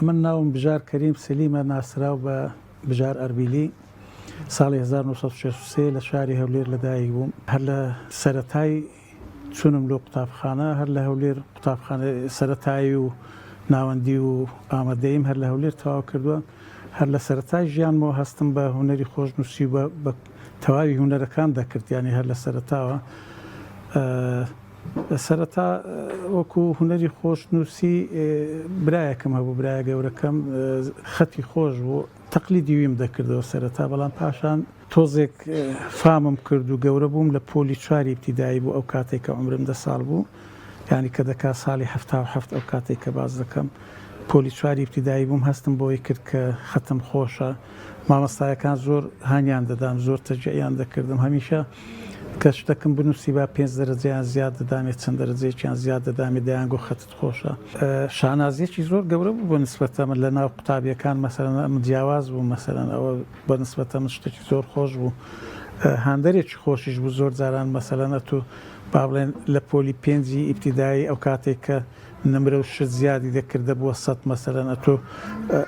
من ناوم بجار كريم سليمة ناسراو بجار أربيلي ساڵی 1963 لە شاری هەولێر لەدایک بووم هەر لە سەرەتای چوونم لۆ قوتابخانە هەر لە هەولێر قوتابخانە سەرەتایی و ناوەندی و ئامادەیم هەر لە هەولێر تەواو کردووە هەر لە سەرەتای ژیانمەوە هەستم بە هونەری خۆشنووسی بە تەواوی هونەرەکان دەکرد یانی هەر لە سەرەتاوە سەرەتا وەکو هونەری خۆشنووسی برایەکەم هەبوو برایە گەورەکەم خەتی خۆش بوو تەقلیدی ویم دەکردەوە سەرەتا بەڵام پاشان تۆزێک فامم کرد و گەورە بووم لە پۆلی 4 ئیبتیدایی بوو ئەو کاتێک کە عمرم 10 ساڵ بوو یعنی کە دەکا ساڵی 77 ئەو کاتێک کە باز دەکەم پۆلی 4 ئیبتیدایی بووم هەستم بۆی کرد کە خەتم خۆشە مامۆستایەکان زۆر هانیان دەدام زۆر تەشجیعیان دەکردم هەمیشە کە شتەکەم بنووسی با 5 دەرەجەیان زیاد دەدامێت چەند دەرەجەیەکیان زیاد دەدامێت دەیانگۆ خەتت خۆشە شانازیەکی زۆر گەورە بوو بە نسبەتە من لە ناو قوتابیەکان مەسەلەن من جیاواز بوو مەسەلەن ئەوە بە نسبەتە من شتێکی زۆر خۆش بوو هاندەرێکی خۆشیش بوو زۆر جاران مەسەلەنە تو با بڵێن لە پۆلی 5 ئیبتیدایی ئەو کاتێک کە نمرە و شت زیادی دەکردە بووە 100 مەسەلەن ئەتۆ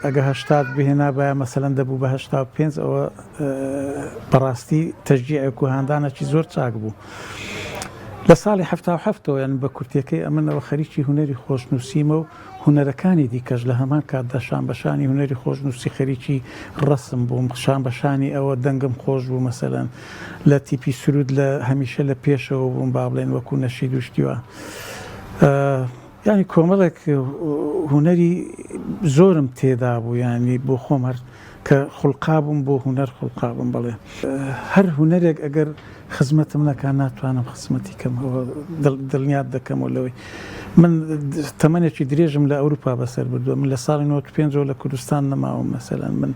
ئەگە 80 بهێنا بایە مەسەلەن دەبوو بە 85 ئەوە بەڕاستی تەشجیعێک و هاندانێکی زۆر چاک بوو لە ساڵی 77ەوە یان بە کورتەکەی ئەمنەوە خەریکی هونەری خۆشنووسیمە و هونەرەکانی دیکەش لە هەمان کاتدا شانبەشانی هونەری خۆشنووسی خەریکی ڕسم بووم شانبەشانی ئەوە دەنگم خۆش بوو مەسەلەن لە تیپی سرود لە هەمیشە لە پێشەوە بووم با بڵێن وەکو نەشید دوشتیوە ینی کۆمەڵێک هونەری زۆرم تێدا بوو ینی بۆ خۆم هەر کە خوڵقا بووم بۆ هونەر خوڵقا بووم بڵێ هەر هونەرێک ئەگەر خزمەتم نەکە ناتوانم خزمەتی کەم دڵنیات دەکەمەوە لەوەی من تەمەنێکی درێژم لە ئەوروپا بەسەر بردووە من لە ساڵی 95 لە کوردستان نەماوە مەسەلەن من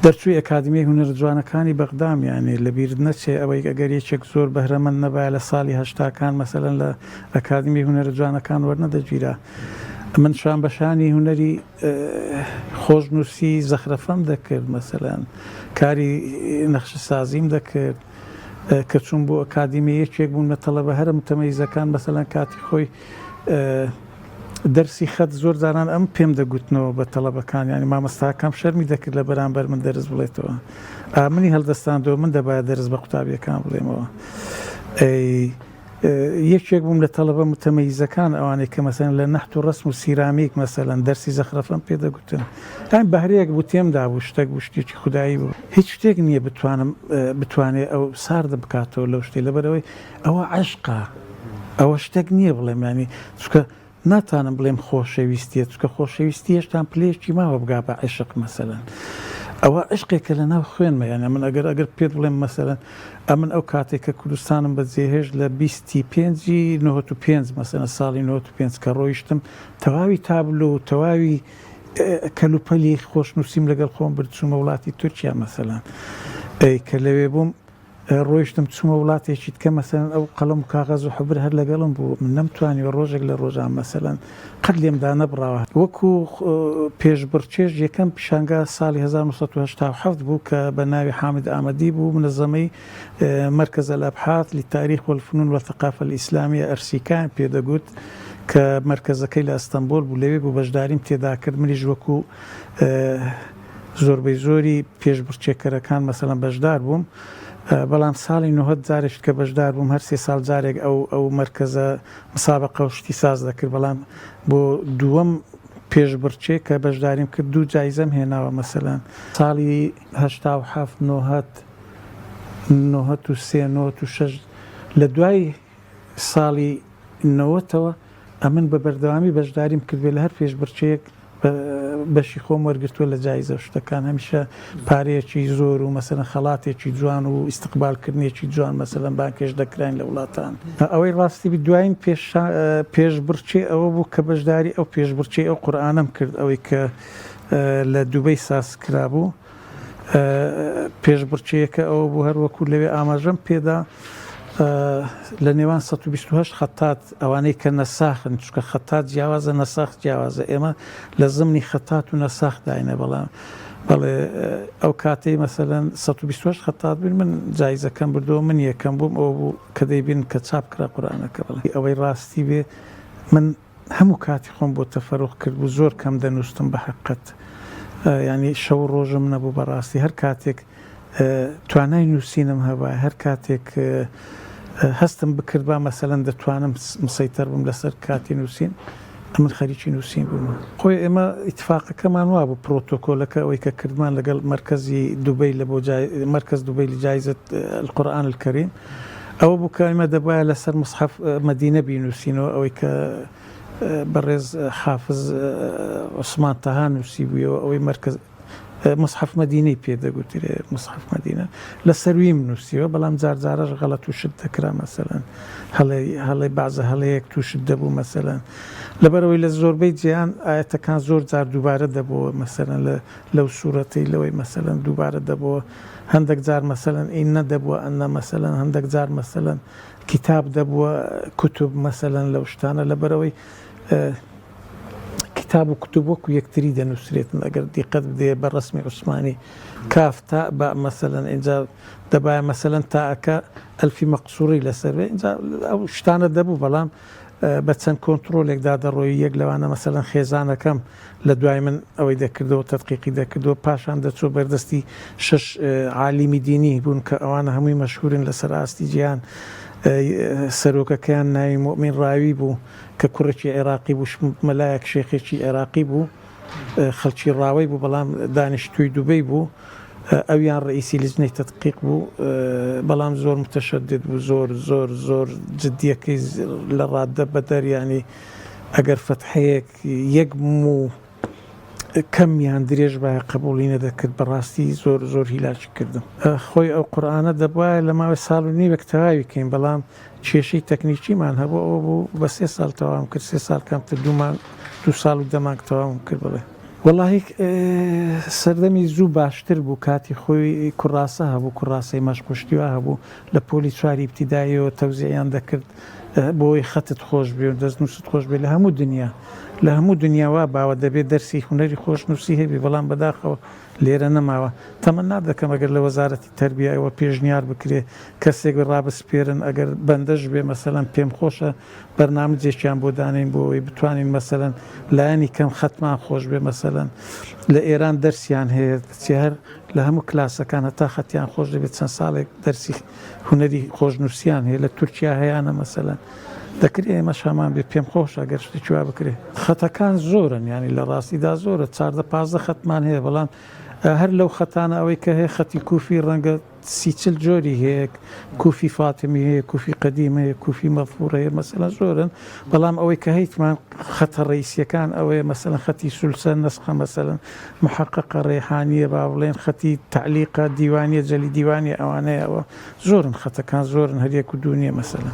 دەرچووی ئەکادمیای هونەر جوانەکانی بەغدام یانێ لە بیر نەچێ ئەوەی ئەگەر یەکێک زۆر بەهرەمەند نەبایە لە ساڵی هەشتاکان مەسەلەن لە ئەکادمی هونەر جوانەکان وەرنەدەگیرا من شانبەشانی هونەری خۆشنووسی زەخرەفەم دەکرد مەسەلەن کاری نەخشە سازیم دەکرد کە چوون بۆ ئەکادمی یەکێک بوون لە تەڵەبە هەرە متەمەیزەکان مەسەلەن کاتی خۆی دەرسی خەت زۆر جاران ئەم پێم دەگوتنەوە بە تەڵەبەکان ینی مامۆستاکەم شەرمی دەکرد لە بەرامبەر من دەرس بڵێتەوە منی هەڵدەستاندەوە من دەبایە دەرس بە قوتابیەکان بڵێمەوە یەکێک بووم لە تەڵەبە متەمەیزەکان ئەوانەی کە مەسەلەن لە نەحت و ڕەسم و سیرامیک مەسەلەن دەرسی زەخرەفەم پێ دەگوتن ئەم بەهرەیەک بوو تێمدا بوو شتێک بوو شتێکی خودایی بوو هیچ شتێک نییە بتوانێت ئەو ساردە بکاتەوە لەو شتێ لەبەرەوەی ئەوە عەشقا ئەوە شتێک نییە بڵێم ینی چونکە ناتانم بڵێم خۆشەویستیە چکە خۆشەویستی هێشتان پلەیەکی ماوە بگا بە عشق مەسەلەن ئەوە عشقێکە لە ناو خوێنمە یانە من ئەگەر پێت بڵێم مەسەلەن ئەمن ئەو کاتێک کە کوردستانم بەجێهێش لە 25 مەسەلەن ساڵی 95 کە ڕۆیشتم تەواوی تابلۆ و تەواوی کەلوپەلی خۆشنووسیم لەگەڵ خۆم بردچوومە وڵاتی تورکیا مەسەلەن کە لەوێ بووم ڕۆیشتم چوومە وڵاتێکی کە مەسەلەن ئەو قەڵەم و کاغەز و حبر هەر لەگەڵم بوو من نەمتوانیوە ڕۆژێک لە ڕۆژان مەسەلەن قەت لێمدا نەبڕاوە وەکو پێشبڕچێژ یەکەم پیشانگا ساڵی 1970 بوو کە بە ناوی حامد ئامەدی بوو منەظەمەی مرکز الأبحاث للتاريخ والفنون والثقافة الإسلامية ئەرسیکان پێدەگوت کە مرکزەکەی لە ئەستەمبۆل بوو لەوێ بوو بەشداریم تێدا کرد منیش وەکو زۆربەی زۆری پێشبڕچێکەرەکان مەسەلەن بەشدار بووم بەڵام ساڵی 90 جارێک کە بەشدار بووم هەر 3 ساڵ جارێک ئەو مرکزە مسابقە و شتی ساز دەکرد بەڵام بۆ دووەم پێشبڕچێک کە بەشداریم کرد 2 جایزەم هێناوە مەسەلەن ساڵی 87 96 لە دوای ساڵی 90ەوە ئەمن بە بەردەوامی بەشداریم کردوێ لە هەر پێشبڕچێک بەشی خۆم وەرگرتووە لە جایزە شتەکان هەمیشە پارەیەکی زۆر و مەسەلەن خەڵاتێکی جوان و ئیستقبالکردنێکی جوان مەسەلەن بانکێش دەکراین لە وڵاتان ئەوەی ڕاستی دوایین پێشبڕچێ ئەوە بوو کە بەشداری ئەو پێشبڕچێ ئەو قورئانەم کرد ئەوەی کە لە دووبەی ساز کرابوو پێشبڕچەیەکە ئەوە بوو هەروەکو لەوێ ئاماژەم پێدا لە نێوان 128 خەتات ئەوانەی کە نەساخن چکە خەتات جیاوازە نەساخ جیاوازە ئێمە لە زمنی خەتات و نەساخ داینە بەڵام بەڵێ ئەو کاتەی مەسەلەن 128 خەتات بن من جایزەکەم بردەوە من یەکەم بووم ئەو بوو کە دەیبین کە چاپ کرا قورئانەکە بڵێ ئەوەی ڕاستی بێ من هەموو کاتی خۆم بۆ تەفەرۆخ کرد بوو زۆر کەم دەنووستم بە حەقیقەت ینی شەو ڕۆژم نەبوو بەڕاستی هەر کاتێک توانای نووسینم هەبای هەر کاتێک هەستم بکرد با مەسەلەن دەتوانم مسەیتەر بم لەسەر کاتی نووسین من خەریکی نووسین بووم خۆی ئێمە ئیتفاقەکەمان وا بوو پرۆتۆکۆلەکە ئەوەی کە کردمان لەگەڵ مرکزی دوبەی لە بۆ مرکز دوبەی لجایزة القورآن الكريم ئەوە بوو کە ئێمە دەبایە لەسەر مصحف مەدینە بینووسینەوە ئەوەی کە بەڕێز حافظ عوسمان تەها نووسی بوویەوە ئەوەی مرکز مصحف مدینەی پێدەگوترێ مصحف مدینە لە سەرویم نووسیوە بەڵام جارجارەش غەڵەت تووشت دەکرا مەسەلەن هەڵەی بەعزە هەڵەیەک تووشت دەبوو مەسەلەن لەبەرەوەی لە زۆربەی جیهان ئاەتەکان زۆر جار دووبارە دەبەوە مەسەلەن لەو سوورەتەی لەوەی مەسەلەن دووبارە دەبەوە هەندێک جار مەسەلەن ئینە دەبووە ئەنە مەسەلەن هەندێک جار مەسەلەن کتاب دەبووە کوتوب مەسەلەن لەو شتانە لەبەرەوەی کتاب و کتوب وەکو یەکتری دەنووسرێتن ئەگەر دیقەت بدێ بە ڕسمی عوسمانی کاف تا بە مەسەلەن اینجا دەبایە مەسەلەن تاەکە ئەلفی مەقسووری لەسەر بێ اینجا ئەو شتانە دەبوو بەڵام بە چەند کۆنتترۆلێکدا دەڕۆی یەک لەوانە مەسەلەن خێزانەکەم لە دوای من ئەوەی دەکردەوە تەدقیقی دەکردەوە پاشان دەچۆ بەردەستی 6 عالیمی دینی بوون کە ئەوانە هەمووی مەشهورن لەسەر ئاستی جیهان سەرۆکەکەیان ناوی مؤمین ڕاوی بوو کە کوڕێکی عێراقی بوو مەلایەک شێخێکی عێراقی بوو خەڵکی ڕاوی بوو بەڵام دانیشتووی دووبەی بوو ئەویان ڕئیسی لیژنەی تەدقیق بوو بەڵام زۆر متەشەدد بوو زۆر جددیەکەی لە ڕاددە بەدەریانی ئەگەر فەتحەیەک یەک و کەمیان درێژ بایە قبولی نەدەکرد بەڕاستی زۆر هیلاکی کردم خۆی ئەو قورئانە دەبواە لە ماوەی ساڵ و نیوەک تەواوی بکەین بەڵام کێشەی تەکنیکیمان هەبوو ئەوە بوو بە 3 ساڵ تەواوم کرد 3 ساڵ کەمتر 2 ساڵ و دەمانگ تەواوم کرد بڵێ وەڵاهی سەردەمی زوو باشتر بوو کاتی خۆی کوڕاسە هەبوو کوڕاسەی مەشقشتیوە هەبوو لە پۆلی 4 ئیبتیداییەوە تەوزیعیان دەکرد بۆی خەتت خۆش بێ و دەست نووست خۆش بێ لە هەموو دنیاوا باوە دەبێت دەرسی هوەری خۆش نووسی هەبی بەڵام بەداخەوە لێرە نەماوە تەمەنا دەکەم ئەگەر لە وەزارەتی تەربیایەوە پێشنیار بکرێ کەسێک ڕابسپێرن ئەگەر بەندەش بێ مەسەلەن پێم خۆشە بەرنامجێکیان بۆ دانین بۆ ئەوەی بتوانین مەسەلەن لایەنی کەم خەتمان خۆش بێ مەسەلەن لە ئێران دەرسیان هەیە هەر لە هەموو کلاسەکان هەتا خەتیان خۆش دەبێت چەند ساڵێک دەرسی هوەری خۆشنووسیان هەیە لە تورکیا هەیەە مەسەلەن دەکرێت ئێمە شامان بێت پێم خۆشە گەر شتێکی وا بکرێت خەتەکان زۆرن ینی لە ڕاستیدا زۆرە 14-15 خەتمان هەیە بەڵام هەر لەو خەتانە ئەوەی کە هەیە خەتی کوفی ڕەنگە 30 جۆری هەیە کوفی فاتمی هەیە کوفی قەدیم هەیە کوفی مەفهور هەیە مەسەلەن زۆرن بەڵام ئەوەی کە هەیتمان خەتە ڕئیسیەکان ئەوەیە مەسەلەن خەتی سولسە نەسخە مەسەلەن محەققە ڕێحانیە با بڵێن خەتی تعلیقە دیوانیە جەلی دیوانی ئەوانەیە ئەوە زۆرن خەتەکان زۆرن هەر یەک و دوو نییە مەسەلەن